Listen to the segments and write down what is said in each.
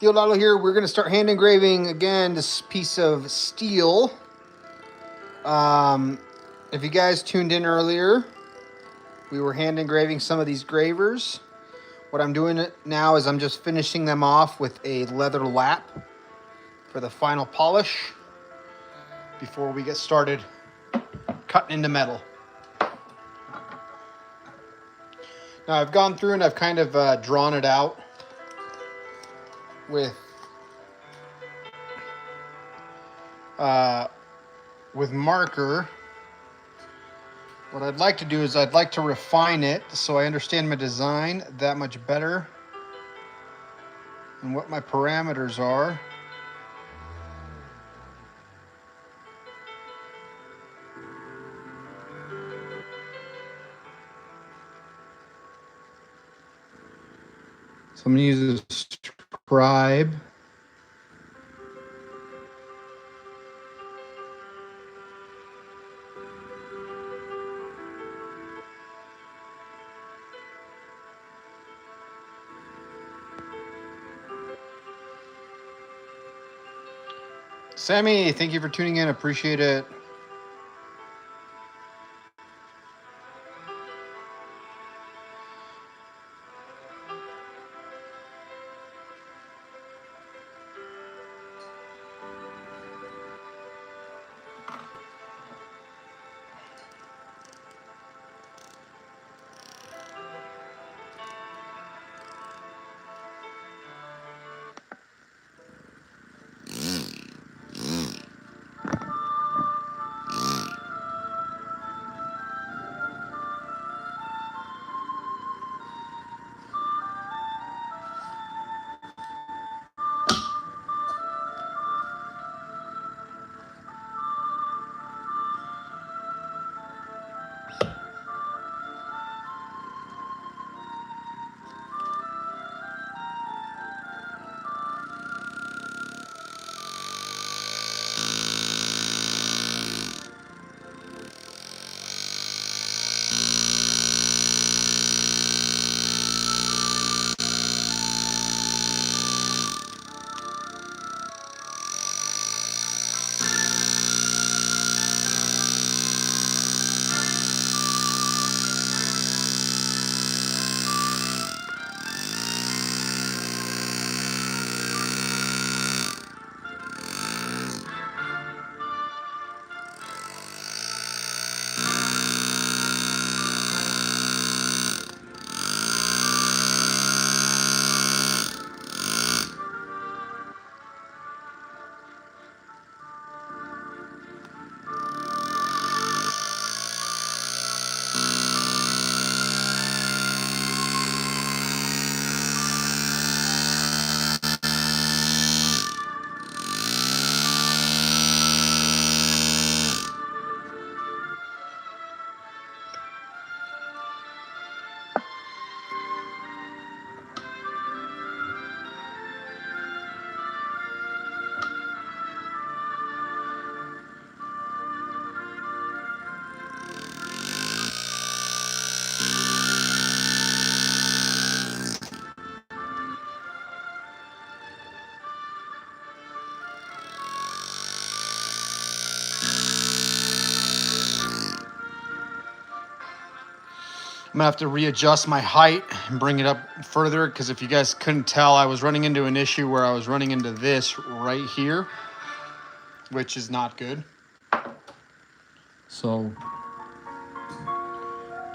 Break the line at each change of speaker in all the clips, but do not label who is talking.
Theodalo here. We're going to start hand engraving again this piece of steel. If you guys tuned in earlier, we were hand engraving some of these gravers. What I'm doing now is I'm just finishing them off with a leather lap for the final polish before we get started cutting into metal. Now I've gone through and I've kind of drawn it out with marker. What I'd like to do is I'd like to refine it so I understand my design that much better and what my parameters are. So I'm going to use a scribe. Sammy, thank you for tuning in. Appreciate it. I'm gonna have to readjust my height and bring it up further because if you guys couldn't tell, I was running into an issue where I was running into this right here, which is not good. So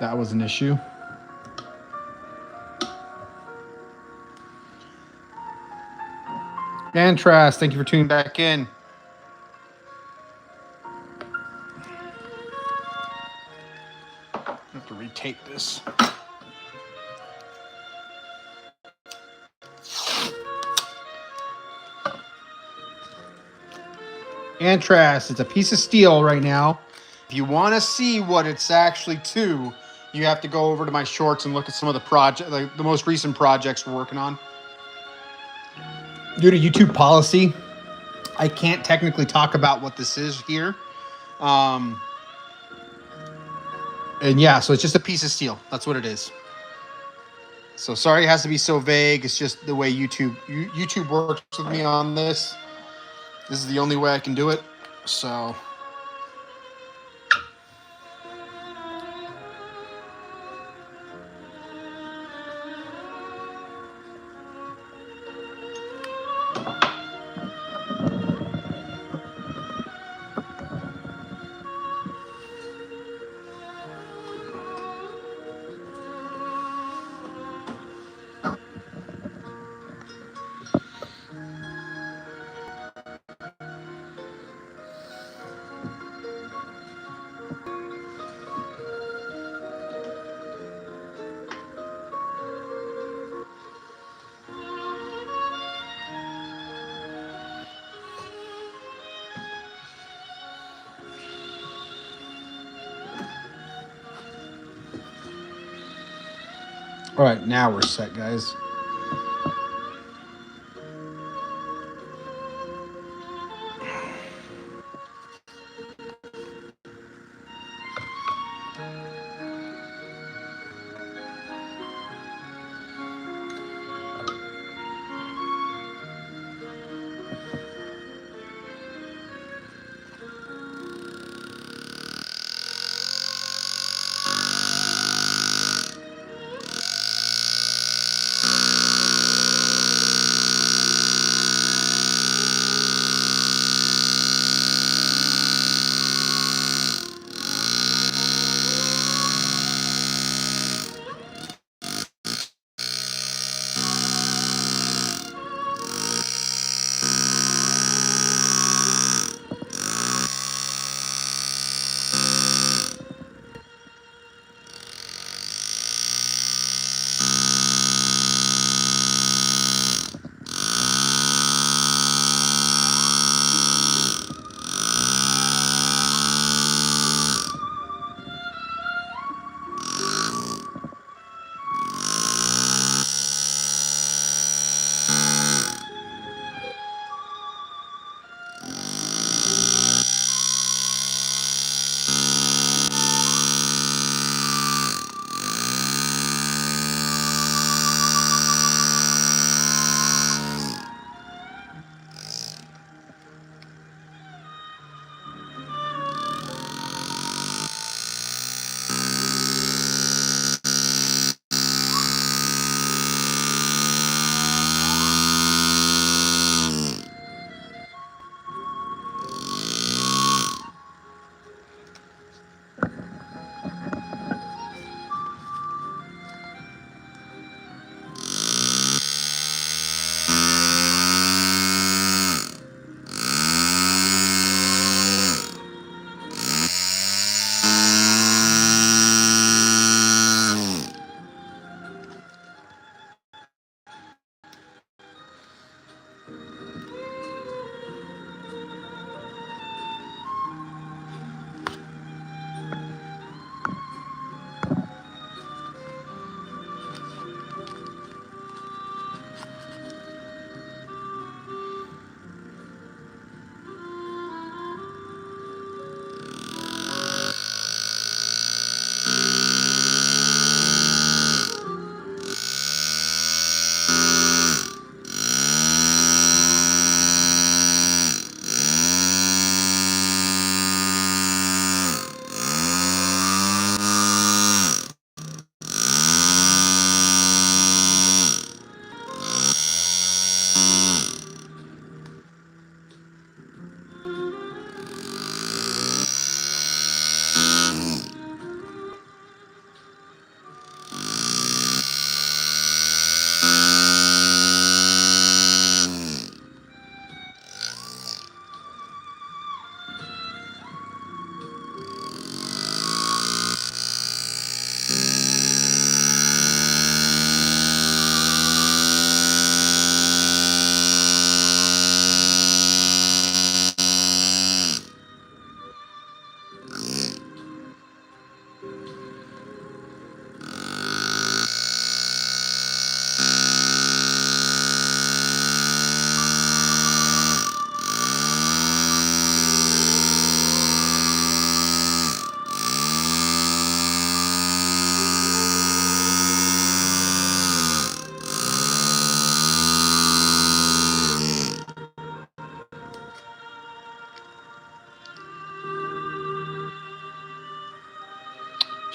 that was an issue. Antras, thank you for tuning back in. I have to retape this. Antras, it's a piece of steel right now. If you want to see what it's actually to, you have to go over to my shorts and look at some of the project, like the most recent projects we're working on. Due to YouTube policy, I can't technically talk about what this is here. And yeah, so it's just a piece of steel. That's what it is. So sorry it has to be so vague. It's just the way YouTube works with me on this. This is the only way I can do it. So all right, now we're set, guys.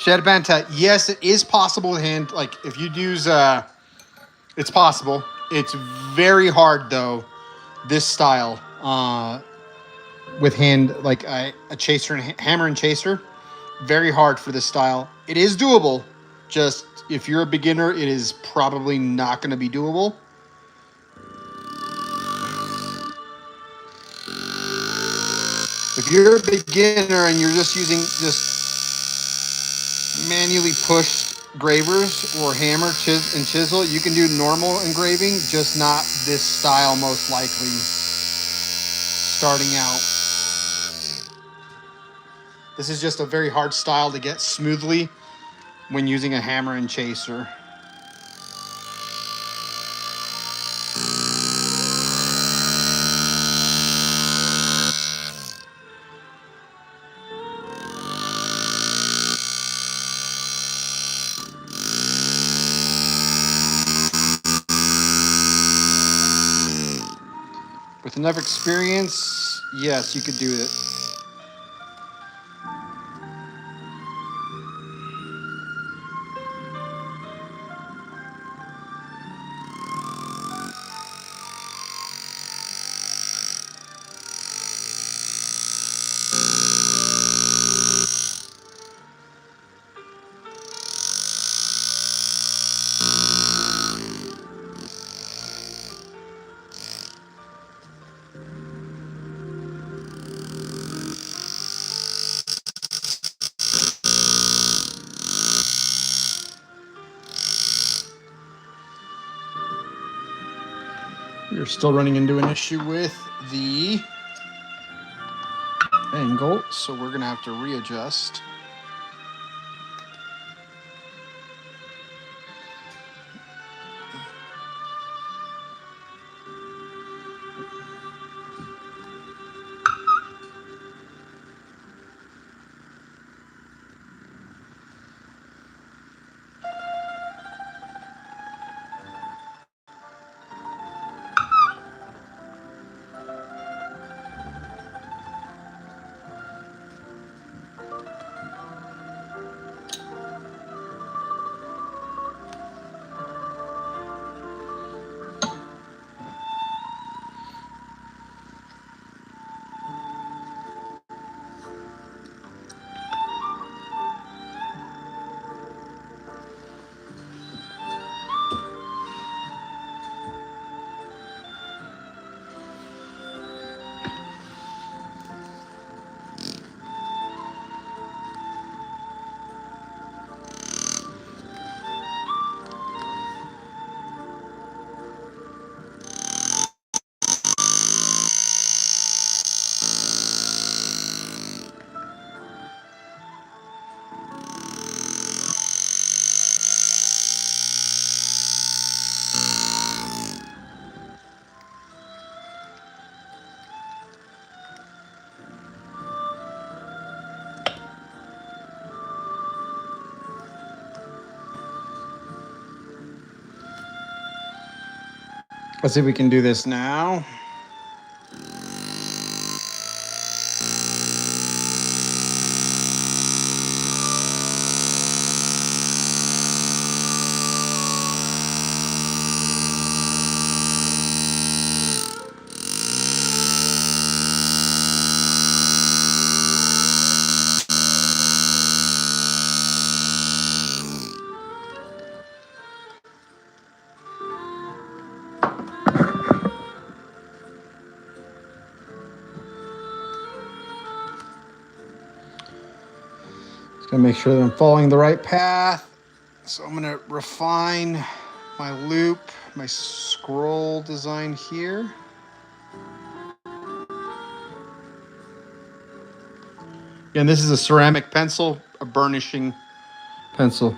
Shed banta. Yes, it is possible with hand. Like if you'd use, it's possible. It's very hard though. This style, with hand, like a chaser and hammer and chaser, very hard for this style. It is doable. Just if you're a beginner, it is probably not going to be doable. If you're a beginner and you're just using manually pushed gravers or hammer and chisel, you can do normal engraving, just not this style most likely starting out. This is just a very hard style to get smoothly when using a hammer and chaser. With enough experience, yes, you could do it. You're still running into an issue with the angle, so we're going to have to readjust. Let's see if we can do this now. Just gonna make sure that I'm following the right path. So I'm gonna refine my loop, my scroll design here. And this is a ceramic pencil, a burnishing pencil.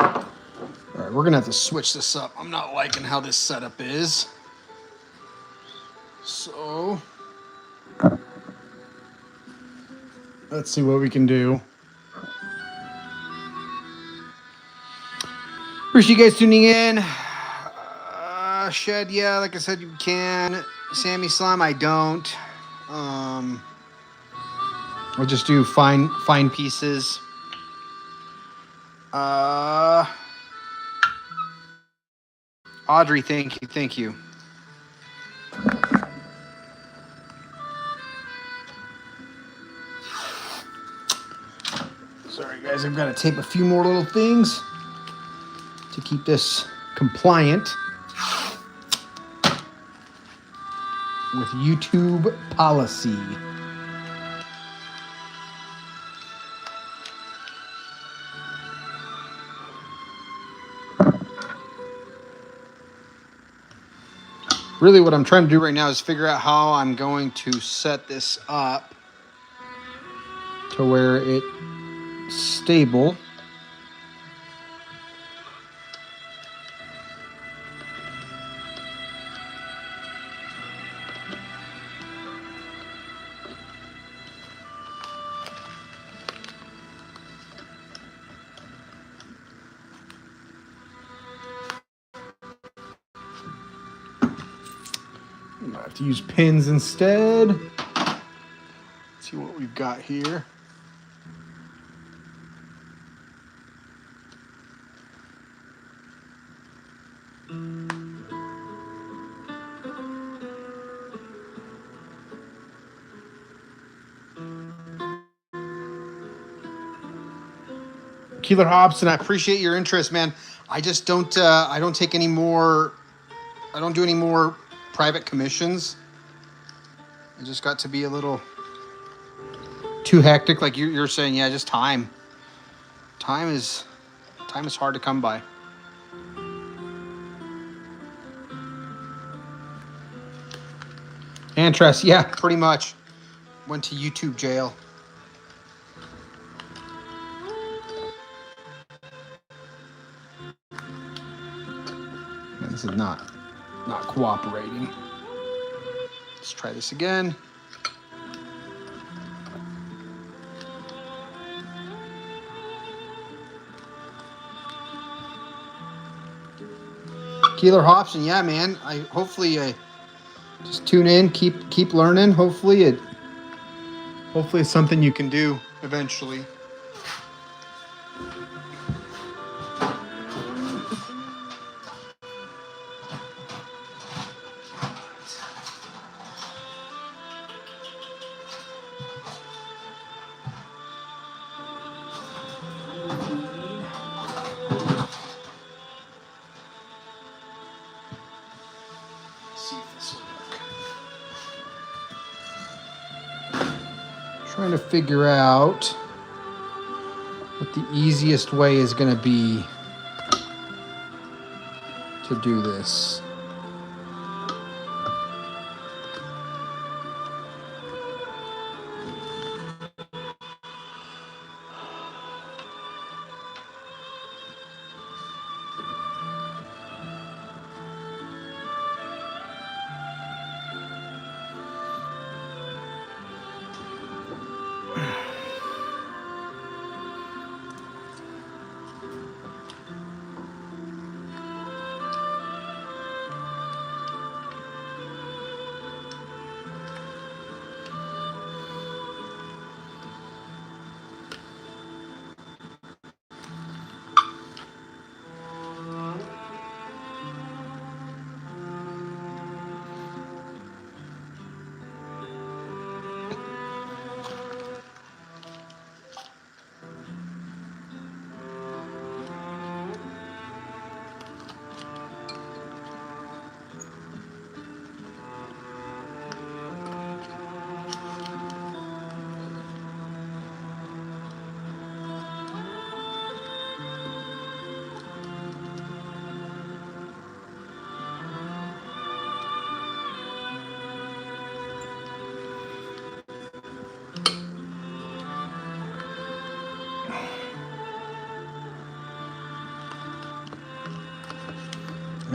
All right, we're gonna have to switch this up. I'm not liking how this setup is. So let's see what we can do. Appreciate you guys tuning in. Shed, yeah, like I said, you can. Sammy Slime, I don't. I'll just do fine pieces. Audrey, thank you. Sorry guys, I've got to tape a few more little things to keep this compliant with YouTube policy. Really what I'm trying to do right now is figure out how I'm going to set this up to where it's stable. I have to use pins instead. Let's see what we've got here. Keeler Hobson, I appreciate your interest, man. I just don't. I don't take any more. I don't do any more private commissions. It just got to be a little too hectic, like you're saying. Yeah, just time. Time is hard to come by. Interest, yeah, pretty much. Went to YouTube jail. This is not cooperating. Let's try this again. Keeler Hobson, yeah, man. Hopefully just tune in, keep learning. Hopefully it's something you can do eventually. Trying to figure out what the easiest way is going to be to do this.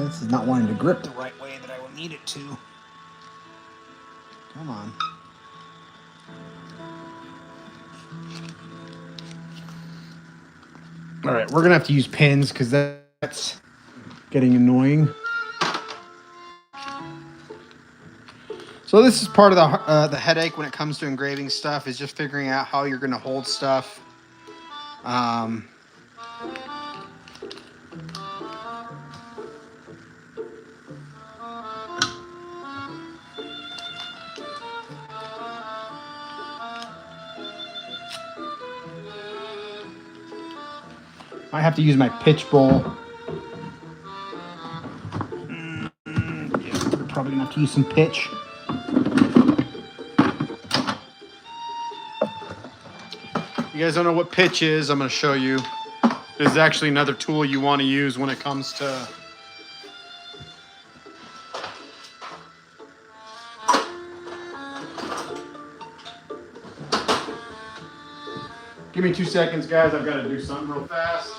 This is not wanting to grip the right way that I would need it to. Come on. All right, we're gonna have to use pins because that's getting annoying. So this is part of the headache when it comes to engraving stuff, is just figuring out how you're gonna hold stuff. I have to use my pitch bowl. Yeah, we're probably gonna have to use some pitch. You guys don't know what pitch is, I'm gonna show you. This is actually another tool you want to use when it comes to Give me 2 seconds, guys. I've got to do something real fast.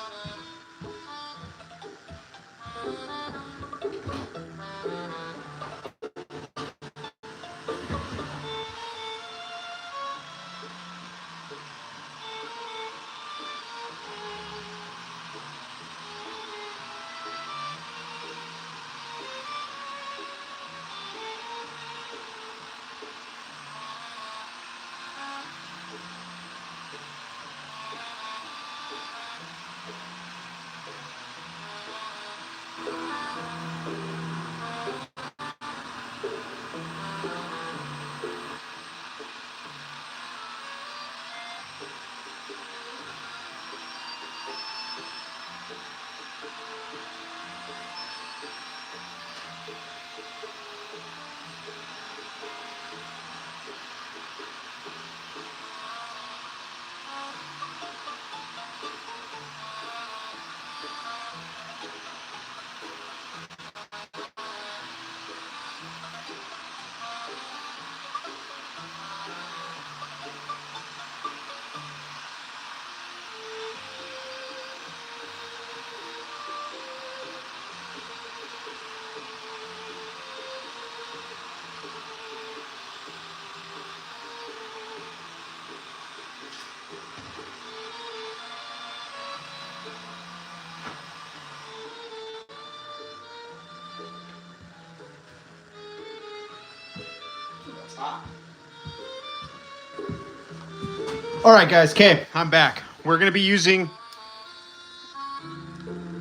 All right, guys. Okay, I'm back. We're going to be using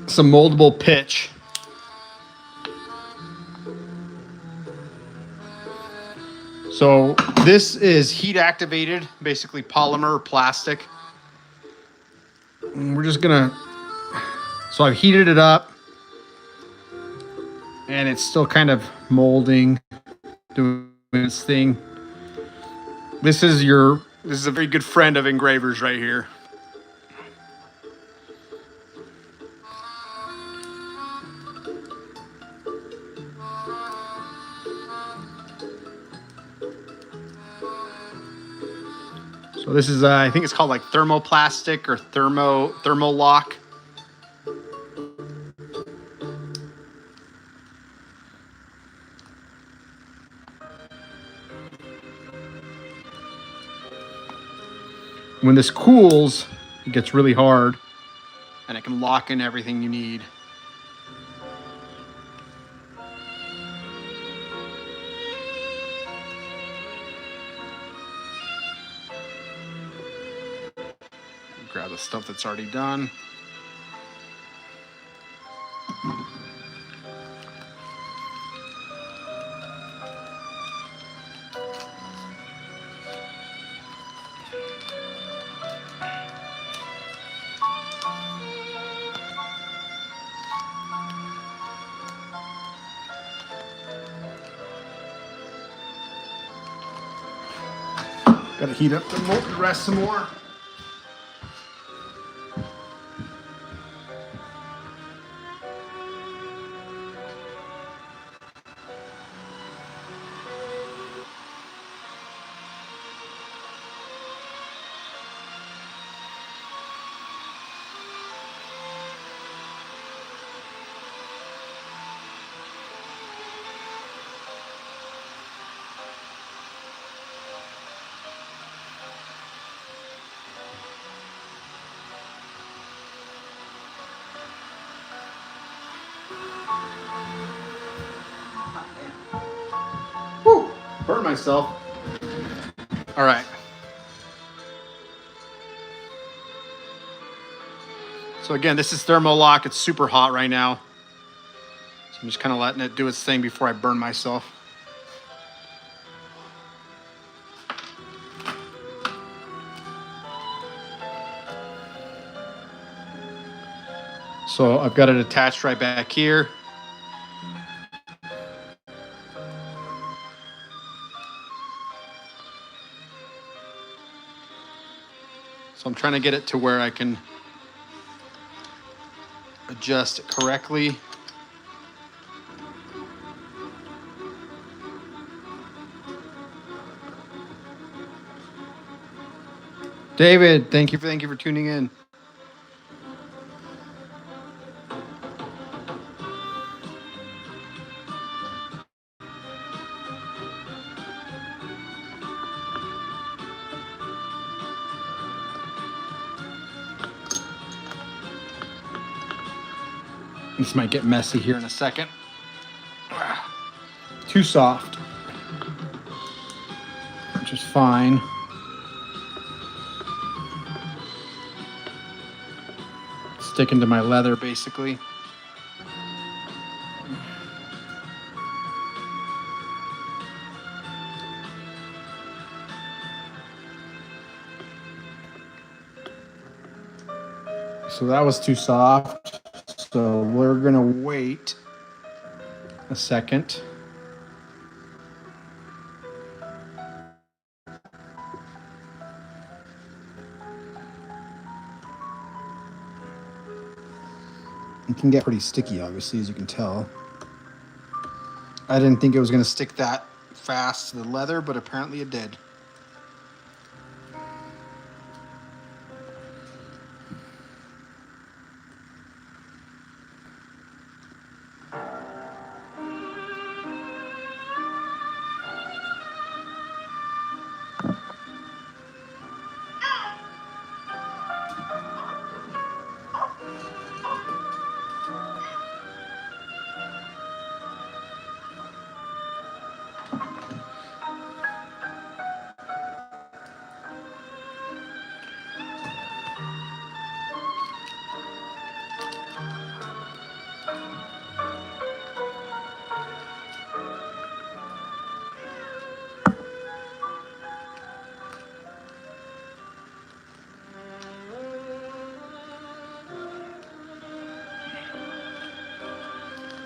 some moldable pitch. So this is heat activated, basically polymer or plastic. And we're just going to, so I've heated it up and it's still kind of molding, doing its thing. This is a very good friend of engravers right here. So this is, I think it's called like thermoplastic or thermolock. When this cools, it gets really hard and it can lock in everything you need. Grab the stuff that's already done. Got to heat up the rest some more. Whew, burned myself. All right. So again, this is thermo lock. It's super hot right now. So I'm just kind of letting it do its thing before I burn myself. So I've got it attached right back here. So I'm trying to get it to where I can adjust it correctly. David, thank you for tuning in. This might get messy here in a second. Too soft, which is fine. Sticking to my leather, basically. So that was too soft. So we're gonna wait a second. It can get pretty sticky, obviously, as you can tell. I didn't think it was gonna stick that fast to the leather, but apparently it did.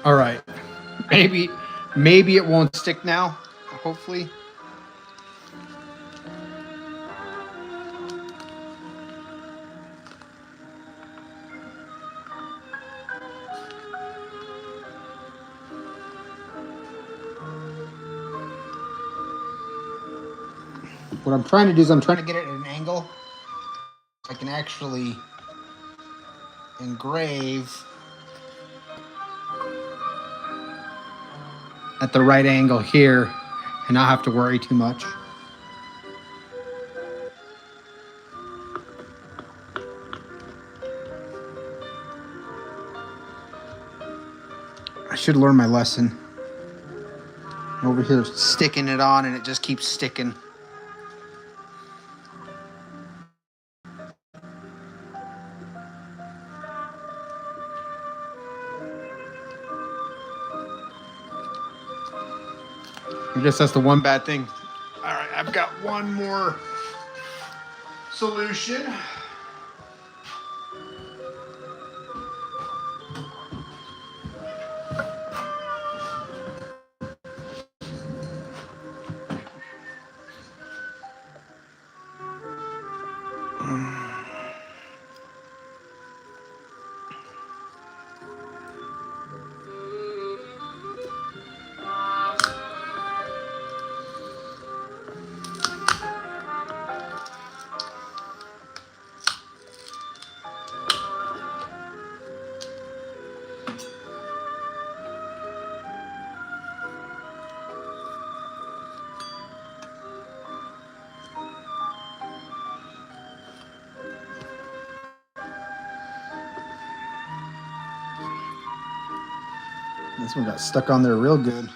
All right, maybe it won't stick now, hopefully. What I'm trying to do is I'm trying to get it at an angle so I can actually engrave at the right angle here and not have to worry too much. I should learn my lesson. I'm over here sticking it on and it just keeps sticking. I guess that's the one bad thing. All right, I've got one more solution. This one got stuck on there real good.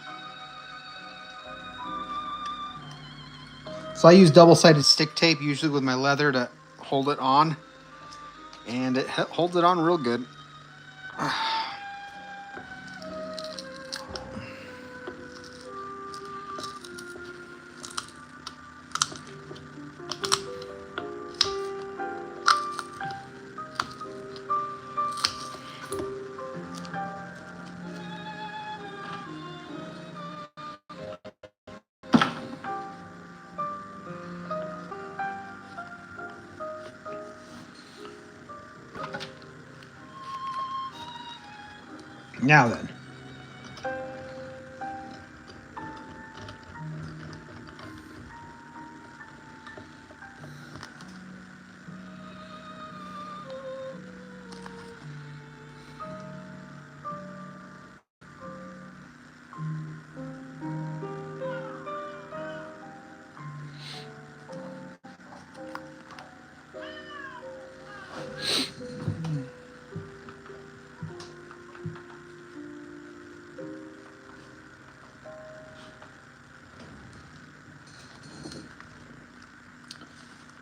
So I use double-sided stick tape usually with my leather to hold it on, and it holds it on real good. Now then.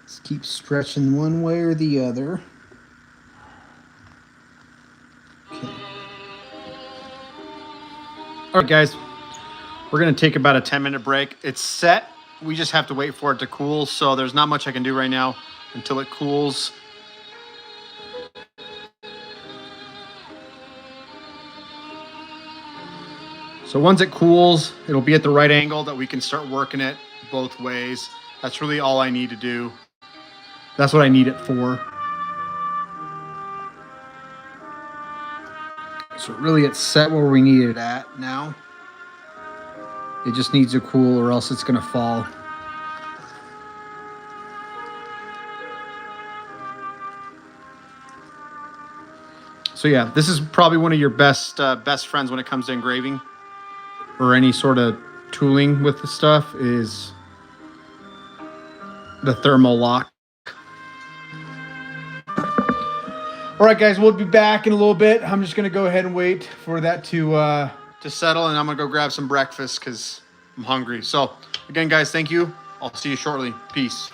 Let's keep stretching one way or the other. Okay. All right, guys, we're going to take about a 10-minute break. It's set. We just have to wait for it to cool, so there's not much I can do right now until it cools. So once it cools, it'll be at the right angle that we can start working it both ways. That's really all I need to do. That's what I need it for. So really it's set where we need it at now. It just needs to cool or else it's going to fall. So yeah, this is probably one of your best friends when it comes to engraving or any sort of tooling with the stuff is the thermal lock. All right, guys, we'll be back in a little bit. I'm just gonna go ahead and wait for that to settle, and I'm gonna go grab some breakfast because I'm hungry. So again, guys, thank you. I'll see you shortly. Peace.